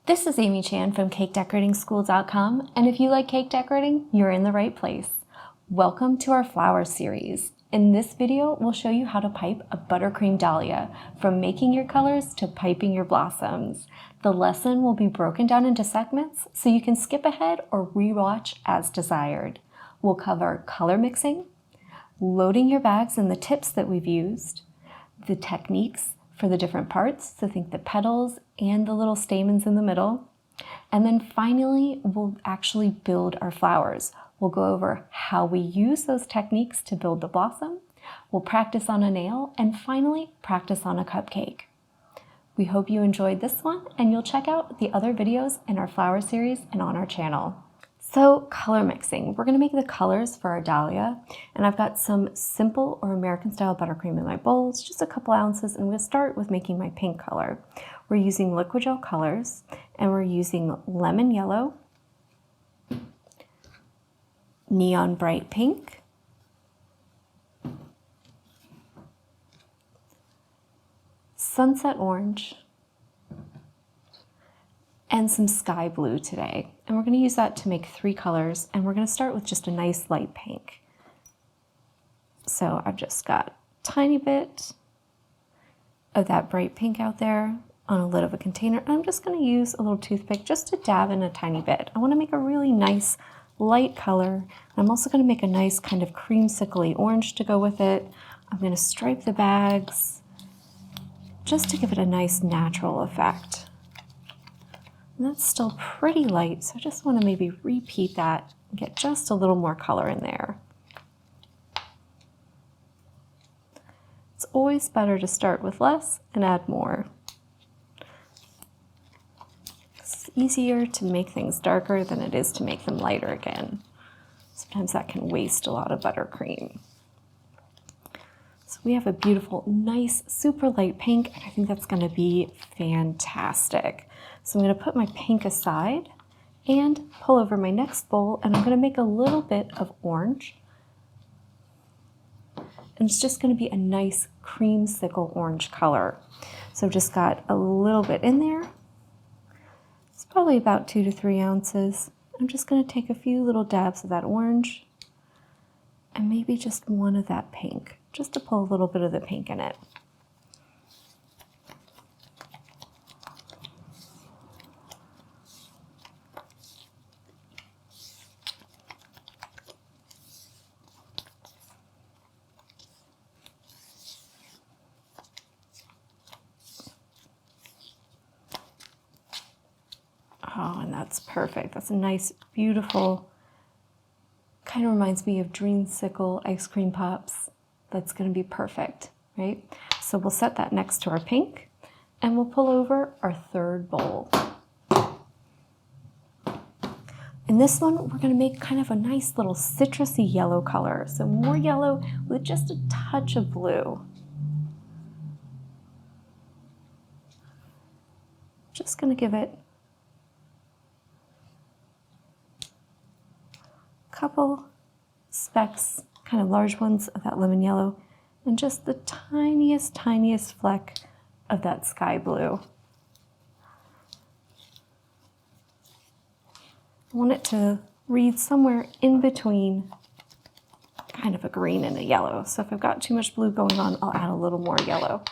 This is Amy Chan from CakeDecoratingSchool.com, and if you like cake decorating, you're in the right place. Welcome to our flower series. In this video, we'll show you how to pipe a buttercream dahlia, from making your colors to piping your blossoms. The lesson will be broken down into segments, so you can skip ahead or rewatch as desired. We'll cover color mixing, loading your bags and the tips that we've used, the techniques for the different parts, so think the petals and the little stamens in the middle. And then finally, we'll actually build our flowers. We'll go over how we use those techniques to build the blossom. We'll practice on a nail, and finally, practice on a cupcake. We hope you enjoyed this one, and you'll check out the other videos in our flower series and on our channel. So, color mixing. We're gonna make the colors for our dahlia, and I've got some simple or American style buttercream in my bowls, just a couple ounces, and I'm gonna start with making my pink color. We're using liquid gel colors, and we're using lemon yellow, neon bright pink, sunset orange, and some sky blue today. And we're going to use that to make 3 colors, and we're going to start with just a nice light pink. So I've just got a tiny bit of that bright pink out there on a lid of a container. I'm just going to use a little toothpick just to dab in a tiny bit. I want to make a really nice light color. I'm also going to make a nice kind of creamsicle-y orange to go with it. I'm going to stripe the bags just to give it a nice natural effect. And that's still pretty light, so I just want to maybe repeat that and get just a little more color in there. It's always better to start with less and add more. It's easier to make things darker than it is to make them lighter again. Sometimes that can waste a lot of buttercream. So we have a beautiful, nice, super light pink, and I think that's going to be fantastic. So I'm going to put my pink aside and pull over my next bowl, and I'm going to make a little bit of orange. And it's just going to be a nice creamsicle orange color. So I've just got a little bit in there. It's probably about 2 to 3 ounces. I'm just going to take a few little dabs of that orange and maybe just one of that pink, just to pull a little bit of the pink in it. Oh, and that's perfect. That's a nice, beautiful, kind of reminds me of dreamsicle ice cream pops. That's going to be perfect, right? So we'll set that next to our pink, and we'll pull over our third bowl. In this one, we're going to make kind of a nice little citrusy yellow color. So more yellow with just a touch of blue. Just going to give it couple specks, kind of large ones of that lemon yellow, and just the tiniest fleck of that sky blue. I want it to read somewhere in between kind of a green and a yellow. So if I've got too much blue going on, I'll add a little more yellow.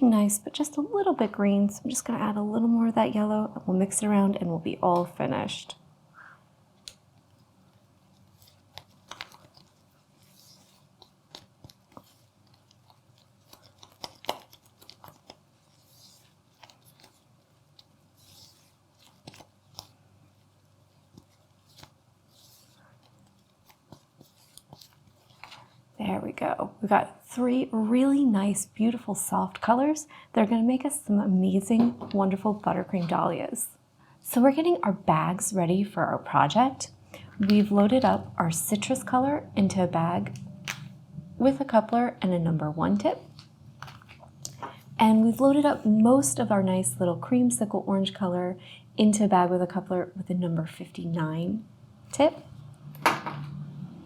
Nice, but just a little bit green, so I'm just going to add a little more of that yellow, and we'll mix it around and we'll be all finished. There we go. We've got 3 really nice, beautiful, soft colors that are going to make us some amazing, wonderful buttercream dahlias. So we're getting our bags ready for our project. We've loaded up our citrus color into a bag with a coupler and a number 1 tip. And we've loaded up most of our nice little creamsicle orange color into a bag with a coupler with a number 59. tip.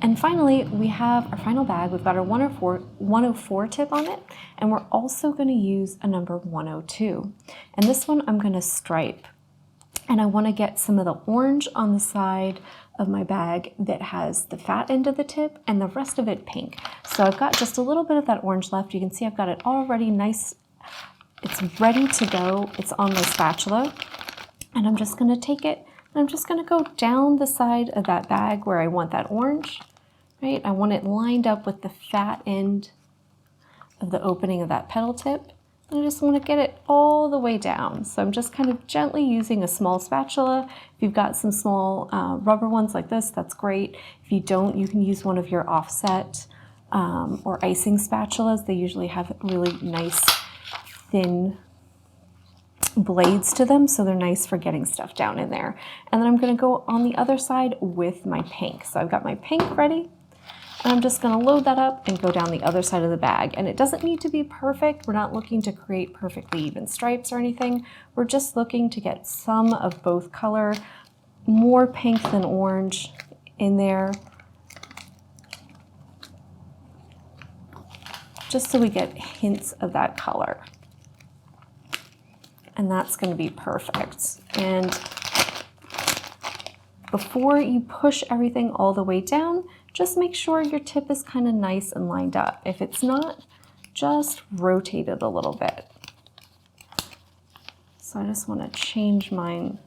And finally, we have our final bag. We've got our 104 tip on it, and we're also going to use a number 102. And this one I'm going to stripe. And I want to get some of the orange on the side of my bag that has the fat end of the tip and the rest of it pink. So I've got just a little bit of that orange left. You can see I've got it already nice. It's ready to go. It's on my spatula. And I'm just going to take it and I'm just going to go down the side of that bag where I want that orange, right? I want it lined up with the fat end of the opening of that petal tip. I just want to get it all the way down. So I'm just kind of gently using a small spatula. If you've got some small rubber ones like this, that's great. If you don't, you can use one of your offset or icing spatulas. They usually have really nice thin blades to them, so they're nice for getting stuff down in there. And then I'm going to go on the other side with my pink. So I've got my pink ready. And I'm just going to load that up and go down the other side of the bag. And it doesn't need to be perfect. We're not looking to create perfectly even stripes or anything. We're just looking to get some of both color, more pink than orange in there, just so we get hints of that color. And that's going to be perfect. And before you push everything all the way down, just make sure your tip is kind of nice and lined up. If it's not, just rotate it a little bit. So I just want to change mine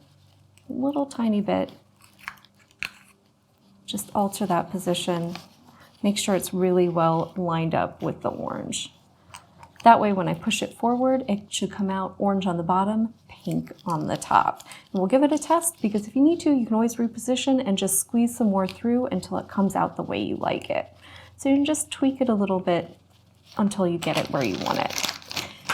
a little tiny bit. Just alter that position. Make sure it's really well lined up with the orange. That way, when I push it forward, it should come out orange on the bottom, pink on the top. And we'll give it a test, because if you need to, you can always reposition and just squeeze some more through until it comes out the way you like it. So you can just tweak it a little bit until you get it where you want it.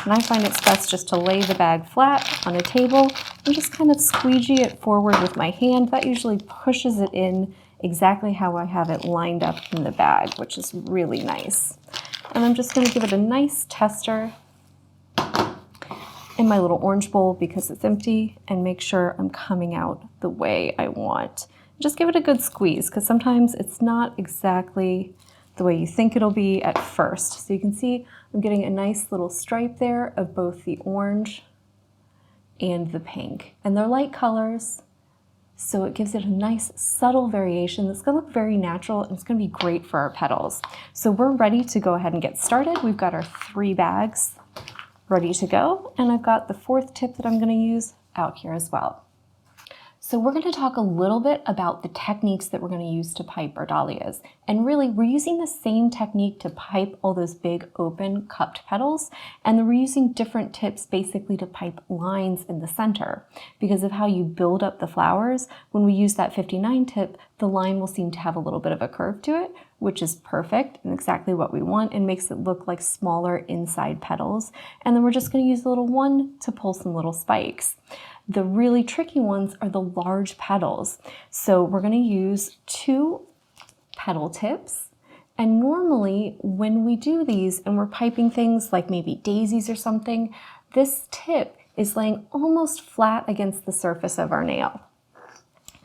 And I find it's best just to lay the bag flat on a table and just kind of squeegee it forward with my hand. That usually pushes it in exactly how I have it lined up in the bag, which is really nice. And I'm just going to give it a nice tester in my little orange bowl because it's empty, and make sure I'm coming out the way I want. Just give it a good squeeze, because sometimes it's not exactly the way you think it'll be at first. So you can see I'm getting a nice little stripe there of both the orange and the pink. And they're light colors, so it gives it a nice subtle variation that's going to look very natural, and it's going to be great for our petals. So we're ready to go ahead and get started. We've got our 3 bags ready to go, and I've got the 4th tip that I'm going to use out here as well. So we're going to talk a little bit about the techniques that we're going to use to pipe our dahlias. And really, we're using the same technique to pipe all those big open cupped petals, and then we're using different tips basically to pipe lines in the center. Because of how you build up the flowers, when we use that 59 tip, the line will seem to have a little bit of a curve to it, which is perfect and exactly what we want, and makes it look like smaller inside petals. And then we're just going to use a little one to pull some little spikes. The really tricky ones are the large petals. So we're going to use 2 petal tips. And normally when we do these and we're piping things like maybe daisies or something, this tip is laying almost flat against the surface of our nail,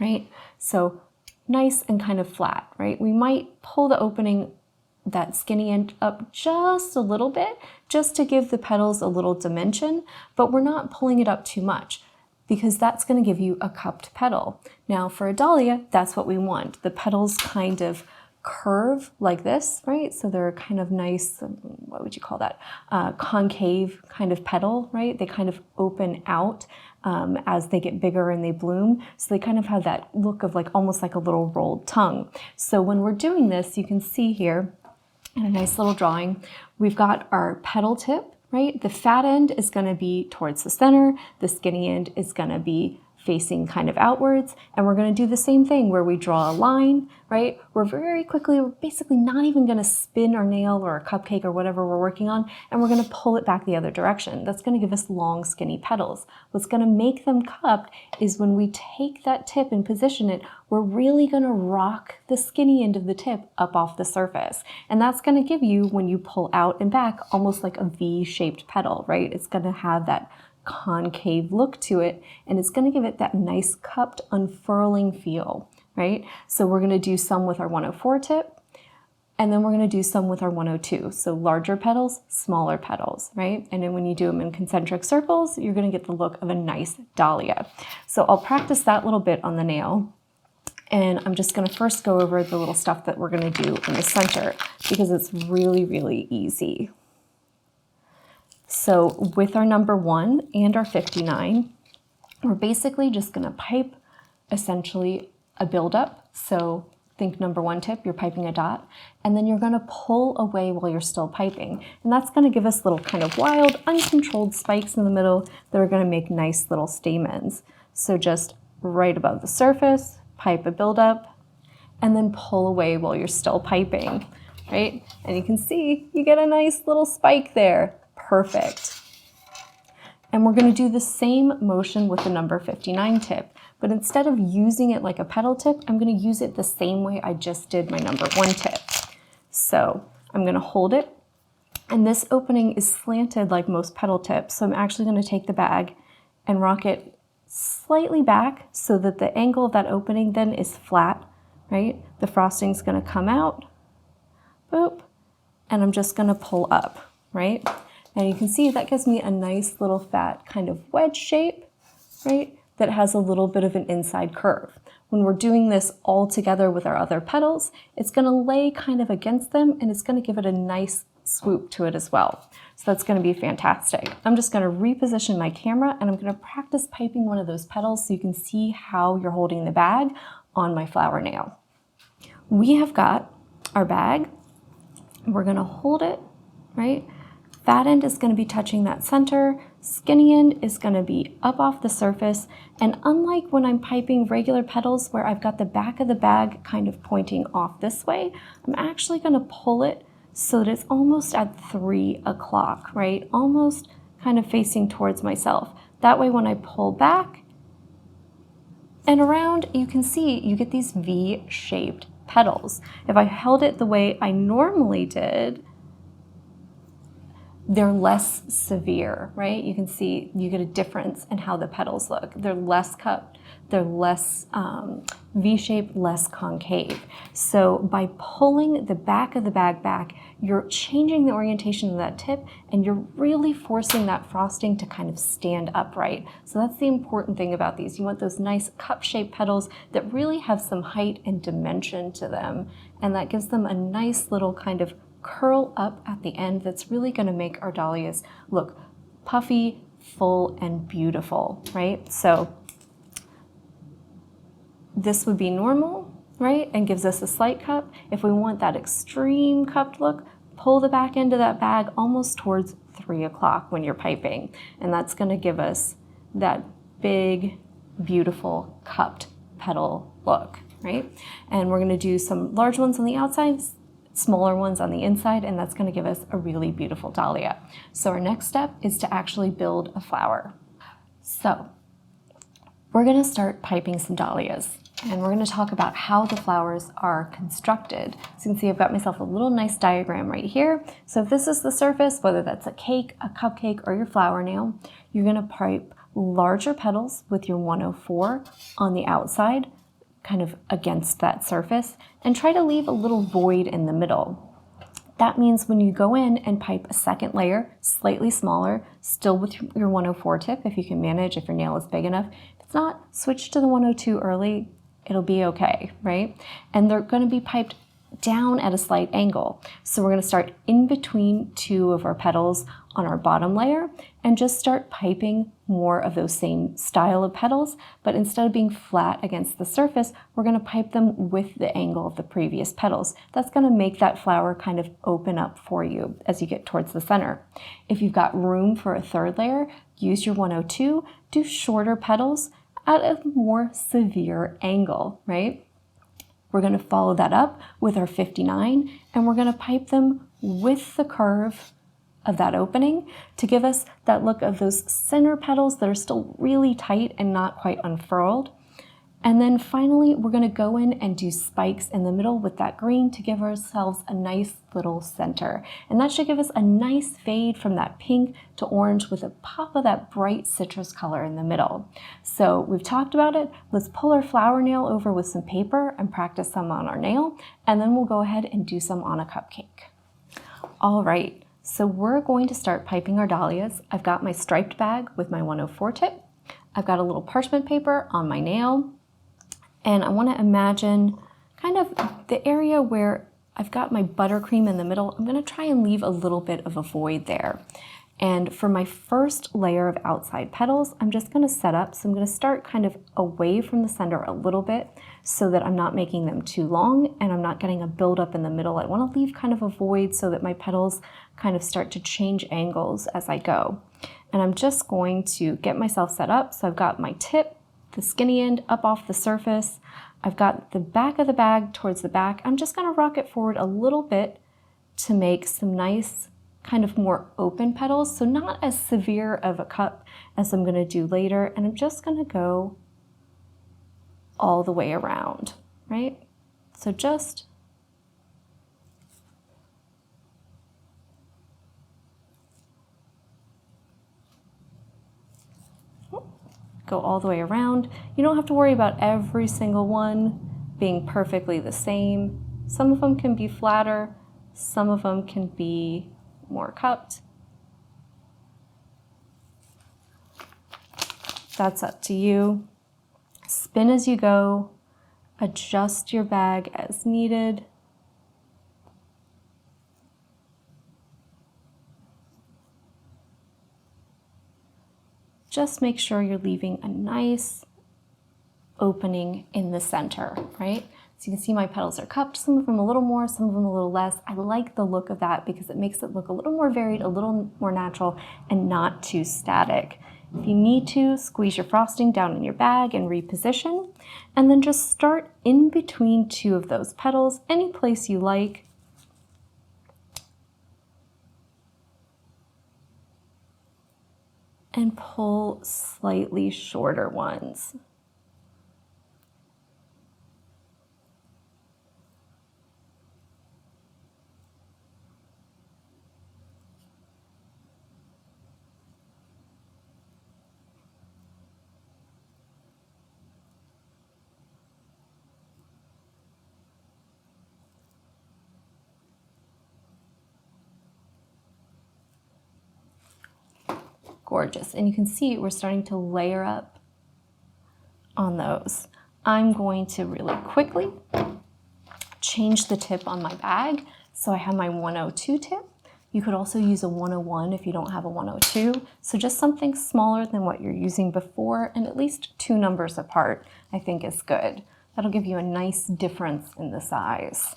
right? So nice and kind of flat, right? We might pull the opening, that skinny end, up just a little bit, just to give the petals a little dimension, but we're not pulling it up too much, because that's going to give you a cupped petal. Now for a dahlia, that's what we want. The petals kind of curve like this, right? So they're kind of nice, what would you call that? Concave kind of petal, right? They kind of open out as they get bigger and they bloom. So they kind of have that look of like almost like a little rolled tongue. So when we're doing this, you can see here in a nice little drawing, we've got our petal tip, right? The fat end is going to be towards the center. The skinny end is going to be facing kind of outwards. And we're going to do the same thing where we draw a line, right? We're basically not even going to spin our nail or a cupcake or whatever we're working on, and we're going to pull it back the other direction. That's going to give us long, skinny petals. What's going to make them cupped is when we take that tip and position it, we're really going to rock the skinny end of the tip up off the surface. And that's going to give you, when you pull out and back, almost like a V-shaped petal, right? It's going to have that concave look to it, and it's going to give it that nice cupped, unfurling feel, right? So we're gonna do some with our 104 tip, and then we're gonna do some with our 102. So larger petals, smaller petals, right? And then when you do them in concentric circles, you're gonna get the look of a nice dahlia. So I'll practice that little bit on the nail. And I'm just gonna first go over the little stuff that we're gonna do in the center because it's really, really easy. So with our number 1 and our 59, we're basically just gonna pipe essentially a buildup. So think number 1 tip, you're piping a dot, and then you're gonna pull away while you're still piping. And that's gonna give us little kind of wild, uncontrolled spikes in the middle that are gonna make nice little stamens. So just right above the surface, pipe a buildup, and then pull away while you're still piping, right? And you can see, you get a nice little spike there. Perfect. And we're gonna do the same motion with the number 59 tip. But instead of using it like a petal tip, I'm gonna use it the same way I just did my number 1 tip. So I'm gonna hold it, and this opening is slanted like most petal tips. So I'm actually gonna take the bag and rock it slightly back so that the angle of that opening then is flat, right? The frosting's gonna come out, boop, and I'm just gonna pull up, right? And you can see that gives me a nice little fat kind of wedge shape, right? That has a little bit of an inside curve. When we're doing this all together with our other petals, it's gonna lay kind of against them and it's gonna give it a nice swoop to it as well. So that's gonna be fantastic. I'm just gonna reposition my camera and I'm gonna practice piping one of those petals so you can see how you're holding the bag on my flower nail. We have got our bag. We're gonna hold it, right? Fat end is going to be touching that center, skinny end is going to be up off the surface, and unlike when I'm piping regular petals where I've got the back of the bag kind of pointing off this way, I'm actually going to pull it so that it's almost at 3 o'clock, right? Almost kind of facing towards myself. That way when I pull back and around, you can see you get these V-shaped petals. If I held it the way I normally did, they're less severe, right? You can see, you get a difference in how the petals look. They're less cupped, they're less V-shaped, less concave. So by pulling the back of the bag back, you're changing the orientation of that tip and you're really forcing that frosting to kind of stand upright. So that's the important thing about these. You want those nice cup-shaped petals that really have some height and dimension to them. And that gives them a nice little kind of curl up at the end that's really going to make our dahlias look puffy, full, and beautiful, right? So this would be normal, right? And gives us a slight cup. If we want that extreme cupped look, pull the back end of that bag almost towards 3 o'clock when you're piping. And that's going to give us that big, beautiful cupped petal look, right? And we're going to do some large ones on the outside, smaller ones on the inside, and that's going to give us a really beautiful dahlia. So our next step is to actually build a flower. So we're going to start piping some dahlias, and we're going to talk about how the flowers are constructed. So you can see I've got myself a little nice diagram right here. So if this is the surface, whether that's a cake, a cupcake, or your flower nail, you're going to pipe larger petals with your 104 on the outside, kind of against that surface, and try to leave a little void in the middle. That means when you go in and pipe a second layer, slightly smaller, still with your 104 tip, if you can manage, if your nail is big enough. If it's not, switch to the 102 early, it'll be okay, right? And they're going to be piped down at a slight angle. So we're going to start in between 2 of our petals on our bottom layer and just start piping more of those same style of petals, but instead of being flat against the surface, we're going to pipe them with the angle of the previous petals. That's going to make that flower kind of open up for you as you get towards the center. If you've got room for a third layer, use your 102, do shorter petals at a more severe angle, right? We're going to follow that up with our 59, and we're going to pipe them with the curve of that opening to give us that look of those center petals that are still really tight and not quite unfurled. And then finally, we're gonna go in and do spikes in the middle with that green to give ourselves a nice little center. And that should give us a nice fade from that pink to orange with a pop of that bright citrus color in the middle. So we've talked about it. Let's pull our flower nail over with some paper and practice some on our nail. And then we'll go ahead and do some on a cupcake. All right, so we're going to start piping our dahlias. I've got my striped bag with my 104 tip. I've got a little parchment paper on my nail. And I want to imagine kind of the area where I've got my buttercream in the middle. I'm going to try and leave a little bit of a void there. And for my first layer of outside petals, I'm just going to set up. So I'm going to start kind of away from the center a little bit so that I'm not making them too long and I'm not getting a buildup in the middle. I want to leave kind of a void so that my petals kind of start to change angles as I go. And I'm just going to get myself set up. So I've got my tip, the skinny end up off the surface. I've got the back of the bag towards the back. I'm just going to rock it forward a little bit to make some nice kind of more open petals. So not as severe of a cup as I'm going to do later. And I'm just going to go all the way around, right? So just go all the way around. You don't have to worry about every single one being perfectly the same. Some of them can be flatter, some of them can be more cupped. That's up to you. Spin as you go, adjust your bag as needed. Just make sure you're leaving a nice opening in the center, right? So you can see my petals are cupped, some of them a little more, some of them a little less. I like the look of that because it makes it look a little more varied, a little more natural, and not too static. If you need to, squeeze your frosting down in your bag and reposition, and then just start in between two of those petals, any place you like. And pull slightly shorter ones. Gorgeous. And you can see we're starting to layer up on those. I'm going to really quickly change the tip on my bag. So I have my 102 tip. You could also use a 101 if you don't have a 102. So just something smaller than what you're using before and at least 2 numbers apart, I think is good. That'll give you a nice difference in the size.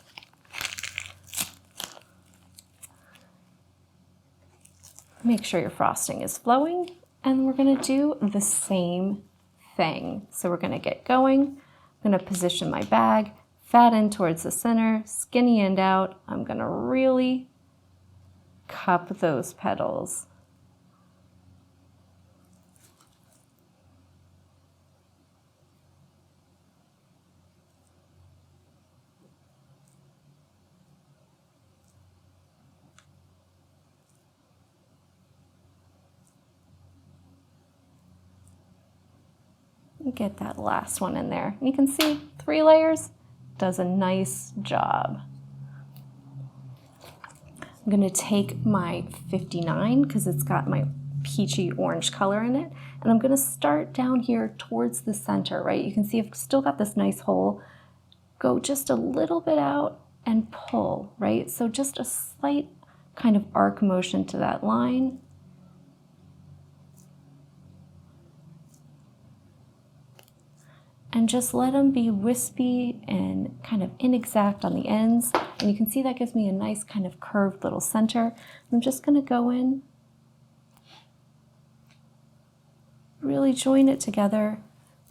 Make sure your frosting is flowing, and we're gonna do the same thing. So we're gonna get going. I'm gonna position my bag, fat end towards the center, skinny end out. I'm gonna really cup those petals. Get that last one in there. You can see 3 layers does a nice job. I'm going to take my 59 because it's got my peachy orange color in it, and I'm going to start down here towards the center, right? You can see I've still got this nice hole. Go just a little bit out and pull, right? So just a slight kind of arc motion to that line. And just let them be wispy and kind of inexact on the ends. And you can see that gives me a nice kind of curved little center. I'm just gonna go in, really join it together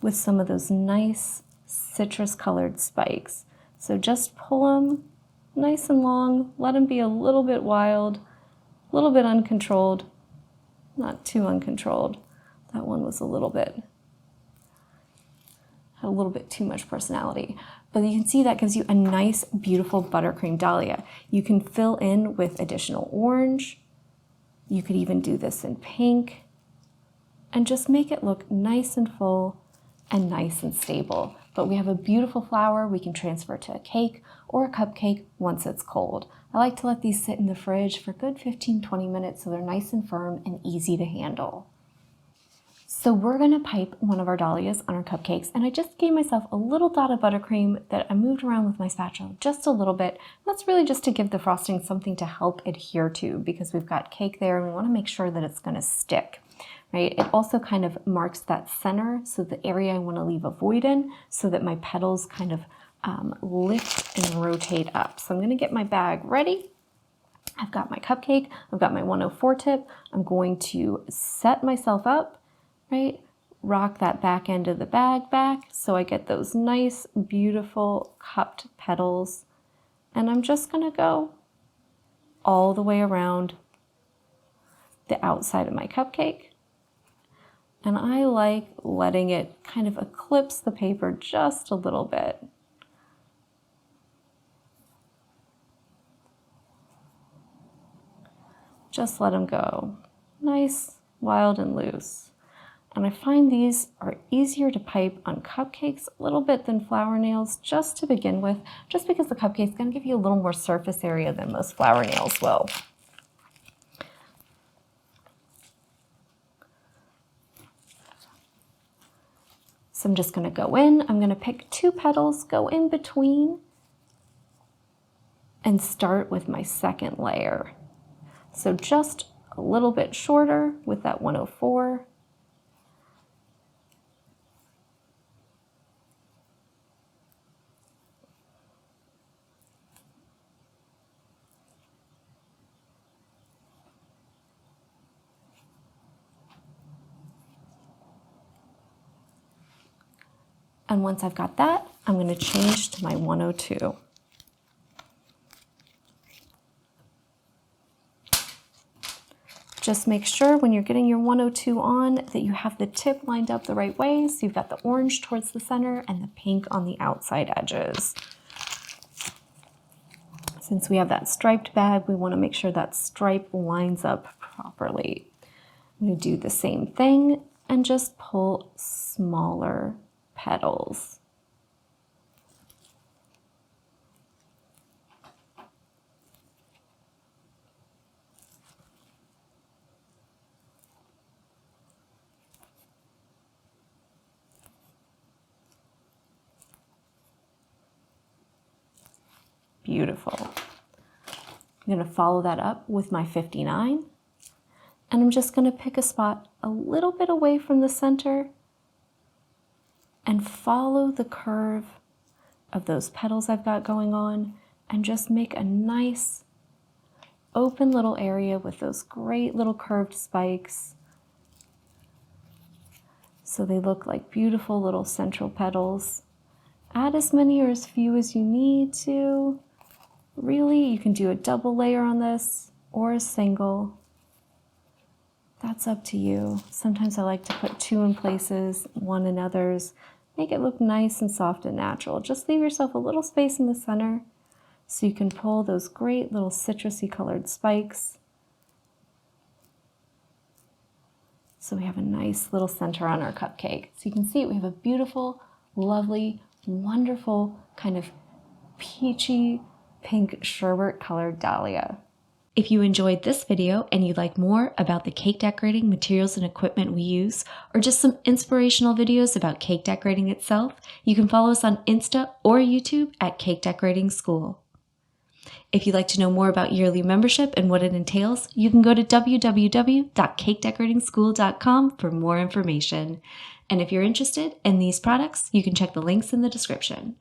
with some of those nice citrus colored spikes. So just pull them nice and long, let them be a little bit wild, a little bit uncontrolled, not too uncontrolled. That one was a little bit. had a little bit too much personality. But you can see that gives you a nice, beautiful buttercream dahlia. You can fill in with additional orange. You could even do this in pink and just make it look nice and full and nice and stable. But we have a beautiful flower we can transfer to a cake or a cupcake once it's cold. I like to let these sit in the fridge for a good 15-20 minutes so they're nice and firm and easy to handle. So we're gonna pipe one of our dahlias on our cupcakes, and I just gave myself a little dot of buttercream that I moved around with my spatula just a little bit. That's really just to give the frosting something to help adhere to, because we've got cake there and we wanna make sure that it's gonna stick, right? It also kind of marks that center, so the area I wanna leave a void in, so that my petals kind of lift and rotate up. So I'm gonna get my bag ready. I've got my cupcake, I've got my 104 tip. I'm going to set myself up, right? Rock that back end of the bag back so I get those nice, beautiful cupped petals. And I'm just gonna go all the way around the outside of my cupcake. And I like letting it kind of eclipse the paper just a little bit. Just let them go. Nice, wild and loose. And I find these are easier to pipe on cupcakes a little bit than flower nails just to begin with, just because the cupcake's gonna give you a little more surface area than most flower nails will. So I'm just gonna go in, I'm gonna pick 2 petals, go in between, and start with my second layer. So just a little bit shorter with that 104. And once I've got that, I'm going to change to my 102. Just make sure when you're getting your 102 on that you have the tip lined up the right way. So you've got the orange towards the center and the pink on the outside edges. Since we have that striped bag, we want to make sure that stripe lines up properly. I'm going to do the same thing and just pull smaller petals. Beautiful. I'm going to follow that up with my 59, and I'm just going to pick a spot a little bit away from the center and follow the curve of those petals I've got going on and just make a nice open little area with those great little curved spikes so they look like beautiful little central petals. Add as many or as few as you need to. Really, you can do a double layer on this or a single. That's up to you. Sometimes I like to put 2 in places, 1 in others. Make it look nice and soft and natural. Just leave yourself a little space in the center so you can pull those great little citrusy colored spikes. So we have a nice little center on our cupcake. So you can see we have a beautiful, lovely, wonderful kind of peachy pink sherbet colored dahlia. If you enjoyed this video and you'd like more about the cake decorating materials and equipment we use, or just some inspirational videos about cake decorating itself, you can follow us on Insta or YouTube at Cake Decorating School. If you'd like to know more about yearly membership and what it entails, you can go to www.cakedecoratingschool.com for more information. And if you're interested in these products, you can check the links in the description.